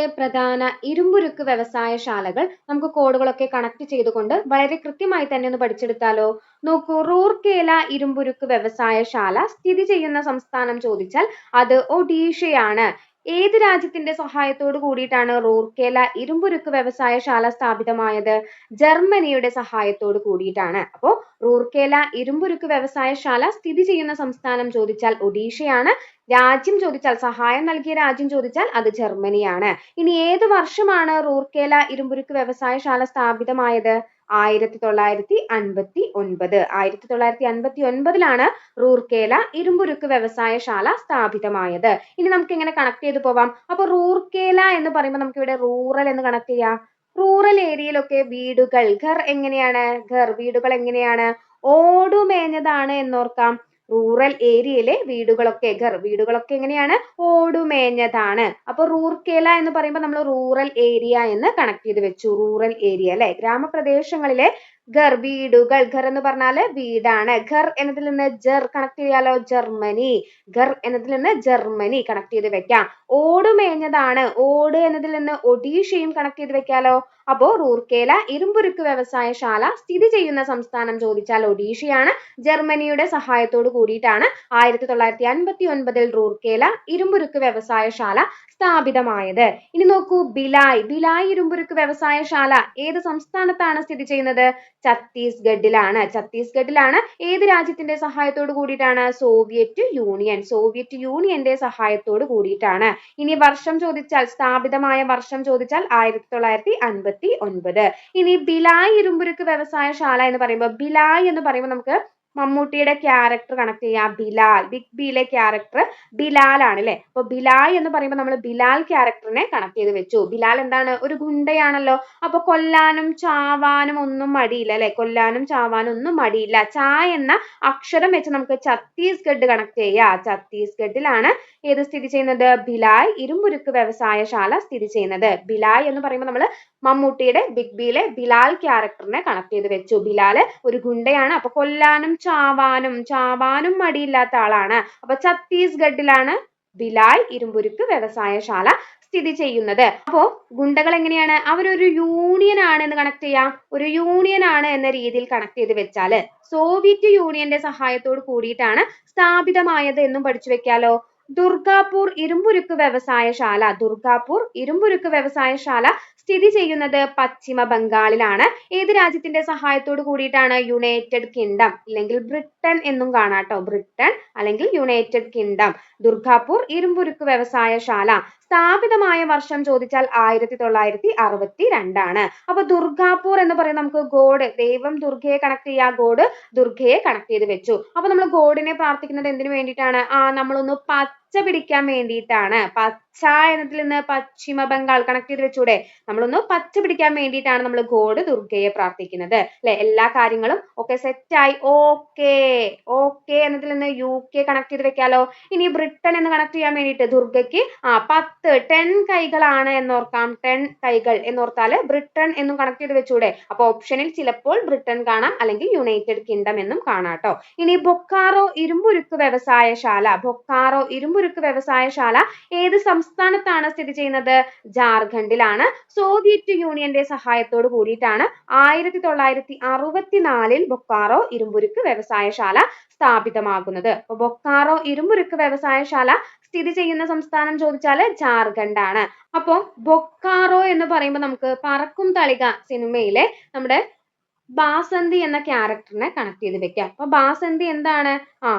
കേരളത്തിലെ പ്രധാന ഇരുമ്പുരുക്ക് വ്യവസായശാലകൾ നമുക്ക് കോഡുകളൊക്കെ കണക്ട് ചെയ്തുകൊണ്ട് വളരെ കൃത്യമായി തന്നെ ഒന്ന് പഠിച്ചെടുത്താലോ. നോക്കൂ, റൂർക്കേല ഇരുമ്പുരുക്ക് വ്യവസായശാല സ്ഥിതി ചെയ്യുന്ന സംസ്ഥാനം ചോദിച്ചാൽ അത് ഒഡീഷയാണ്. ഏത് രാജ്യത്തിന്റെ സഹായത്തോട് കൂടിയിട്ടാണ് റൂർക്കേല ഇരുമ്പുരുക്ക് വ്യവസായശാല സ്ഥാപിതമായത്? ജർമ്മനിയുടെ സഹായത്തോട് കൂടിയിട്ടാണ്. അപ്പോൾ റൂർക്കേല ഇരുമ്പുരുക്ക് വ്യവസായശാല സ്ഥിതി ചെയ്യുന്ന സംസ്ഥാനം ചോദിച്ചാൽ ഒഡീഷയാണ്. രാജ്യം ചോദിച്ചാൽ, സഹായം നൽകിയ രാജ്യം ചോദിച്ചാൽ അത് ജർമ്മനിയാണ്. ഇനി ഏത് വർഷമാണ് റൂർക്കേല ഇരുമ്പുരുക്ക് വ്യവസായശാല സ്ഥാപിതമായത്? 1959. 1959 റൂർക്കേല ഇരുമ്പുരുക്ക് വ്യവസായശാല സ്ഥാപിതമായത്. ഇനി നമുക്ക് ഇങ്ങനെ കണക്ട് ചെയ്ത് പോവാം. അപ്പൊ റൂർക്കേല എന്ന് പറയുമ്പോൾ നമുക്ക് ഇവിടെ റൂറൽ എന്ന് കണക്ട് ചെയ്യാം. റൂറൽ ഏരിയയിലൊക്കെ വീടുകൾ എങ്ങനെയാണ്? വീടുകൾ എങ്ങനെയാണ്? ഓടുമേഞ്ഞതാണ് എന്നോർക്കാം. റൂറൽ ഏരിയയിലെ വീടുകളൊക്കെ എങ്ങനെയാണ്? ഓടുമേഞ്ഞതാണ്. അപ്പൊ റൂർക്കേല എന്ന് പറയുമ്പോൾ നമ്മൾ റൂറൽ ഏരിയ എന്ന് കണക്ട് ചെയ്ത് വെച്ചു. റൂറൽ ഏരിയ അല്ലെ, ഗ്രാമപ്രദേശങ്ങളിലെ വീടുകൾ. എന്ന് പറഞ്ഞാല് വീടാണ്. എന്നതിൽ നിന്ന് കണക്ട് ചെയ്യാലോ, ജർമ്മനി. എന്നതിൽ നിന്ന് ജർമ്മനി കണക്ട് ചെയ്ത് വെക്കാം. ഓടുമേഞ്ഞതാണ്, ഓട് എന്നതിൽ നിന്ന് ഒഡീഷയും കണക്ട് ചെയ്ത് വെക്കാലോ. അപ്പോ റൂർക്കേല ഇരുമ്പുരുക്ക് വ്യവസായശാല സ്ഥിതി ചെയ്യുന്ന സംസ്ഥാനം ചോദിച്ചാൽ ഒഡീഷയാണ്. ജർമ്മനിയുടെ സഹായത്തോട് കൂടിയിട്ടാണ് 1959 റൂർക്കേല ഇരുമ്പുരുക്ക് വ്യവസായശാല സ്ഥാപിതമായത്. ഇനി നോക്കൂ, ഭിലായ് ഇരുമ്പുരുക്ക് വ്യവസായശാല ഏത് സംസ്ഥാനത്താണ് സ്ഥിതി ചെയ്യുന്നത്? ഛത്തീസ്ഗഡിലാണ്. ഏത് രാജ്യത്തിന്റെ സഹായത്തോട് കൂടിയിട്ടാണ്? സോവിയറ്റ് യൂണിയന്റെ സഹായത്തോട് കൂടിയിട്ടാണ്. ഇനി വർഷം ചോദിച്ചാൽ, സ്ഥാപിതമായ വർഷം ചോദിച്ചാൽ 1959. ഇനി ഭിലായ് ഇരുമ്പുരുക്ക് വ്യവസായശാല എന്ന് പറയുമ്പോൾ നമുക്ക് മമ്മൂട്ടിയുടെ ക്യാരക്ടർ കണക്ട് ചെയ്യാം. ബിഗ് ബിയിലെ ക്യാരക്ടർ ബിലാൽ ആണ് അല്ലെ. അപ്പൊ ഭിലായ് എന്ന് പറയുമ്പോൾ നമ്മൾ ബിലാൽ ക്യാരക്ടറിനെ കണക്ട് ചെയ്ത് വെച്ചു. ബിലാൽ എന്താണ്? ഒരു ഗുണ്ടയാണല്ലോ. അപ്പൊ കൊല്ലാനും ചാവാനും ഒന്നും മടിയില്ല അല്ലെ. ച എന്ന അക്ഷരം വെച്ച് നമുക്ക് ഛത്തീസ്ഗഡ് കണക്ട് ചെയ്യാം. ഛത്തീസ്ഗഡിലാണ് ഏത് സ്ഥിതി ചെയ്യുന്നത്? ഭിലായ് ഇരുമ്പുരുക്ക് വ്യവസായശാല സ്ഥിതി ചെയ്യുന്നത്. ഭിലായ് എന്ന് പറയുമ്പോൾ നമ്മൾ മമ്മൂട്ടിയുടെ ബിഗ് ബിയിലെ ബിലാൽ ക്യാരക്ടറിനെ കണക്ട് ചെയ്ത് വെച്ചു. ബിലാല് ഒരു ഗുണ്ടയാണ്. അപ്പൊ കൊല്ലാനും ചാവാനും മടിയില്ലാത്ത ആളാണ്. അപ്പൊ ഛത്തീസ്ഗഡിലാണ് ഭിലായ് ഇരുമ്പുരുക്ക് വ്യവസായശാല സ്ഥിതി ചെയ്യുന്നത്. അപ്പോ ഗുണ്ടകൾ എങ്ങനെയാണ്? അവരൊരു യൂണിയൻ ആണ് എന്ന് കണക്ട് ചെയ്യാം. ഒരു യൂണിയൻ ആണ് എന്ന രീതിയിൽ കണക്ട് ചെയ്ത് വെച്ചാല് സോവിയറ്റ് യൂണിയന്റെ സഹായത്തോട് കൂടിയിട്ടാണ് സ്ഥാപിതമായത് എന്നും പഠിച്ചു വെക്കാലോ. ദുർഗാപൂർ ഇരുമ്പുരുക്ക് വ്യവസായശാല സ്ഥിതി ചെയ്യുന്നത് പശ്ചിമ ബംഗാളിലാണ്. ഏത് രാജ്യത്തിന്റെ സഹായത്തോട് കൂടിയിട്ടാണ്? യുണൈറ്റഡ് കിങ്ഡം അല്ലെങ്കിൽ ബ്രിട്ടൻ എന്നും കാണാട്ടോ. ബ്രിട്ടൻ അല്ലെങ്കിൽ യുണൈറ്റഡ് കിങ്ഡം. ദുർഗാപൂർ ഇരുമ്പുരുക്ക് വ്യവസായശാല സ്ഥാപിതമായ വർഷം ചോദിച്ചാൽ 1962. അപ്പൊ ദുർഗാപൂർ എന്ന് പറയുന്നത് നമുക്ക് ഗോഡ്, ദൈവം ദുർഗയെ കണക്ട് ചെയ്യാം. ഗോഡ് ദുർഗയെ കണക്ട് ചെയ്ത് വെച്ചു. അപ്പൊ നമ്മൾ ഗോഡിനെ പ്രാർത്ഥിക്കുന്നത് എന്തിനു വേണ്ടിയിട്ടാണ്? നമ്മളൊന്ന് പച്ച പിടിക്കാൻ വേണ്ടിയിട്ടാണ്. പച്ച എന്നതിൽ നിന്ന് പശ്ചിമ ബംഗാൾ കണക്ട് ചെയ്ത് വെച്ചൂടെ? നമ്മളൊന്ന് പച്ച പിടിക്കാൻ വേണ്ടിയിട്ടാണ് നമ്മൾ ഗോഡ് ദുർഗയെ പ്രാർത്ഥിക്കുന്നത് അല്ലെ. എല്ലാ കാര്യങ്ങളും ഒക്കെ സെറ്റായി. ഓക്കെ എന്നതിൽ നിന്ന് UK കണക്ട് ചെയ്ത് വെക്കാലോ. ഇനി ബ്രിട്ടൻ എന്ന് കണക്ട് ചെയ്യാൻ വേണ്ടിയിട്ട് ദുർഗയ്ക്ക് 10 കൈകളാണ് എന്നോർക്കാം. 10 കൈകൾ എന്നോർത്താല് ബ്രിട്ടൻ എന്നും കണക്ട് ചെയ്ത് വെച്ചൂടെ? അപ്പൊ ഓപ്ഷനിൽ ചിലപ്പോൾ ബ്രിട്ടൻ കാണാം, അല്ലെങ്കിൽ യുണൈറ്റഡ് കിങ്ഡം എന്നും കാണാട്ടോ. ഇനി ബൊക്കാറോ ഇരുമ്പുരുക്ക് വ്യവസായശാല ഏത് സംസ്ഥാനത്താണ് സ്ഥിതി ചെയ്യുന്നത്? ജാർഖണ്ഡിലാണ്. സോവിയറ്റ് യൂണിയന്റെ സഹായത്തോട് കൂടിയിട്ടാണ് 1964 ബൊക്കാറോ ഇരുമ്പുരുക്ക് വ്യവസായശാല സ്ഥാപിതമാകുന്നത്. അപ്പൊ ബൊക്കാറോ ഇരുമ്പുരുക്ക് വ്യവസായശാല സ്ഥിതി ചെയ്യുന്ന സംസ്ഥാനം ചോദിച്ചാല് ജാർഖണ്ഡാണ്. അപ്പോ ബൊക്കാറോ എന്ന് പറയുമ്പോൾ നമുക്ക് പറക്കും തളിക സിനിമയിലെ നമ്മുടെ ബാസന്തി എന്ന ക്യാരക്ടറിനെ കണക്ട് ചെയ്ത് വെക്കാം. അപ്പൊ ബാസന്തി എന്താണ്?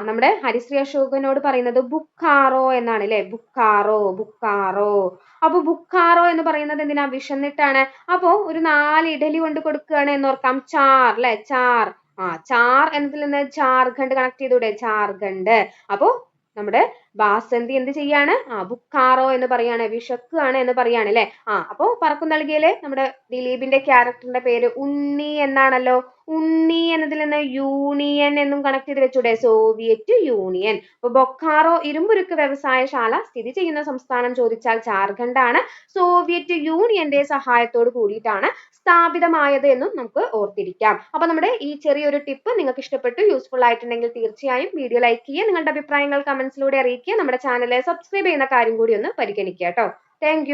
നമ്മുടെ ഹരിശ്രീ അശോകനോട് പറയുന്നത് ബുക്കാറോ എന്നാണ് അല്ലെ. ബുക്കാറോ. അപ്പൊ ബുക്കാറോ എന്ന് പറയുന്നത് എന്തിനാ? വിശന്നിട്ടാണ്. അപ്പോ ഒരു 4 ഇഡലി കൊണ്ട് കൊടുക്കുകയാണ് എന്നോർക്കാം. ചാർ അല്ലെ. ചാർ എന്നതിൽ നിന്ന് ജാർഖണ്ഡ് കണക്ട് ചെയ്തൂടെ? ജാർഖണ്ഡ്. അപ്പോ നമ്മുടെ ബാസന്തി എന്ത് ചെയ്യാണ്? ബുക്കാറോ എന്ന് പറയാണ്. വിശക്കുകയാണ് എന്ന് പറയാണ് അല്ലെ. അപ്പോ പറക്കും തളികയിലെ നമ്മുടെ ദിലീപിന്റെ ക്യാരക്ടറിന്റെ പേര് ഉണ്ണി എന്നാണല്ലോ. ഉണ്ണി എന്നതിൽ നിന്ന് യൂണിയൻ എന്നും കണക്ട് ചെയ്ത് വെച്ചൂടെ? Soviet union. അപ്പൊ ബൊക്കാറോ ഇരുമ്പുരുക്ക് വ്യവസായശാല സ്ഥിതി ചെയ്യുന്ന സംസ്ഥാനം ചോദിച്ചാൽ ജാർഖണ്ഡാണ്. സോവിയറ്റ് യൂണിയന്റെ സഹായത്തോട് കൂടിയിട്ടാണ് സ്ഥാപിതമായത് എന്നും നമുക്ക് ഓർത്തിരിക്കാം. അപ്പൊ നമ്മുടെ ഈ ചെറിയൊരു ടിപ്പ് നിങ്ങൾക്ക് ഇഷ്ടപ്പെട്ടു, യൂസ്ഫുൾ ആയിട്ടുണ്ടെങ്കിൽ തീർച്ചയായും വീഡിയോ ലൈക്ക് ചെയ്യുക. നിങ്ങളുടെ അഭിപ്രായങ്ങൾ കമന്റ്സിലൂടെ അറിയിക്കുക. നമ്മുടെ ചാനൽ സബ്സ്ക്രൈബ് ചെയ്യുന്ന കാര്യം കൂടി ഒന്ന് പരിഗണിക്കുക കേട്ടോ. താങ്ക്